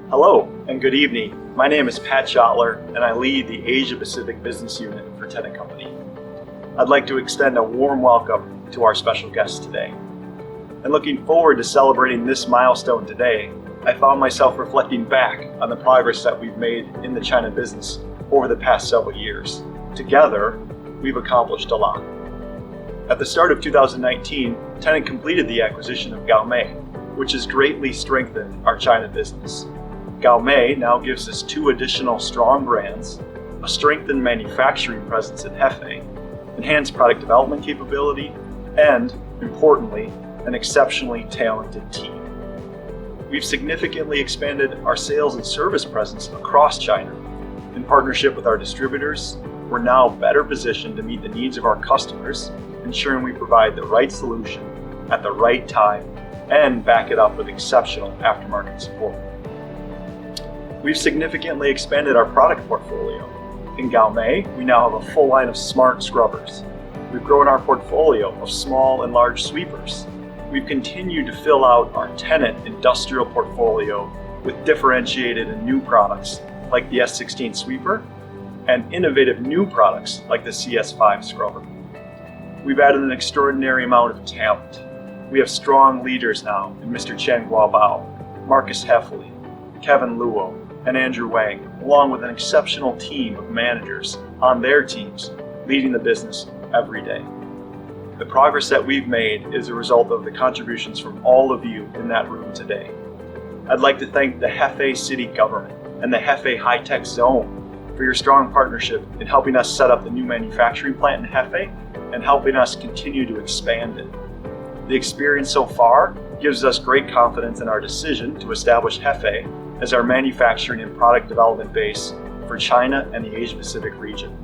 Hello and good evening. My name is Pat Schottler and I lead the Asia Pacific Business Unit for Tennant Company. I'd like to extend a warm welcome to our special guest today. And looking forward to celebrating this milestone today, I found myself reflecting back on the progress that we've made in the China business over the past several years. Together, we've accomplished a lot. At the start of 2019, Tennant completed the acquisition of Gaomei, which has greatly strengthened our China business. Gaomei now gives us 2 additional strong brands, a strengthened manufacturing presence in Hefei, enhanced product development capability, and, importantly, an exceptionally talented team. We've significantly expanded our sales and service presence across China. In partnership with our distributors, we're now better positioned to meet the needs of our customers, ensuring we provide the right solution at the right time and back it up with exceptional aftermarket support. We've significantly expanded our product portfolio. In Gaomei, we now have a full line of smart scrubbers. We've grown our portfolio of small and large sweepers. We've continued to fill out our Tennant industrial portfolio with differentiated and new products like the S16 sweeper and innovative new products like the CS5 scrubber. We've added an extraordinary amount of talent. We have strong leaders now in Mr. Chen Guobao, Marcus Heffley, Kevin Luo, and Andrew Wang, along with an exceptional team of managers on their teams leading the business every day. The progress that we've made is a result of the contributions from all of you in that room today. I'd like to thank the Hefei City Government and the Hefei High-tech Zone for your strong partnership in helping us set up the new manufacturing plant in Hefei and helping us continue to expand it. The experience so far gives us great confidence in our decision to establish Hefei as our manufacturing and product development base for China and the Asia Pacific region.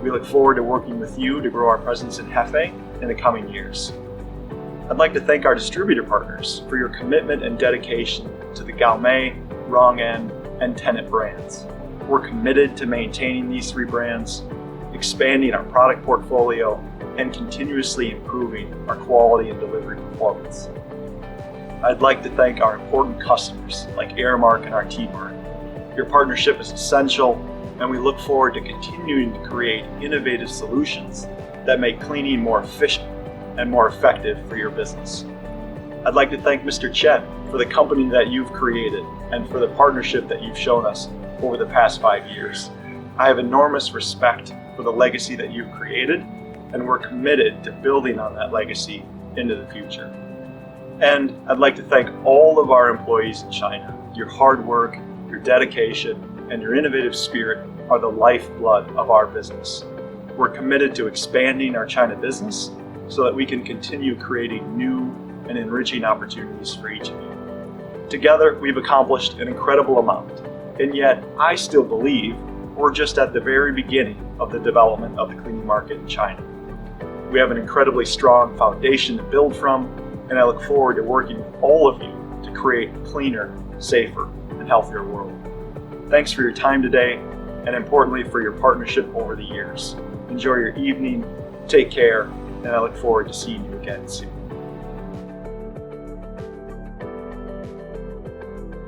We look forward to working with you to grow our presence in Hefei in the coming years. I'd like to thank our distributor partners for your commitment and dedication to the Gaomei, Rongen, and Tennant brands. We're committed to maintaining these 3 brands, expanding our product portfolio, and continuously improving our quality and delivery performance. I'd like to thank our important customers like Aramark and our T-Mart. Your partnership is essential, and we look forward to continuing to create innovative solutions that make cleaning more efficient and more effective for your business. I'd like to thank Mr. Chen for the company that you've created and for the partnership that you've shown us over the past 5 years. I have enormous respect for the legacy that you've created, and we're committed to building on that legacy into the future. And I'd like to thank all of our employees in China. Your hard work, your dedication, and your innovative spirit are the lifeblood of our business. We're committed to expanding our China business so that we can continue creating new and enriching opportunities for each of you. Together, we've accomplished an incredible amount, and yet I still believe we're just at the very beginning of the development of the cleaning market in China. We have an incredibly strong foundation to build from, and I look forward to working with all of you to create a cleaner, safer, and healthier world. Thanks for your time today, and importantly for your partnership over the years. Enjoy your evening, take care, and I look forward to seeing you again soon.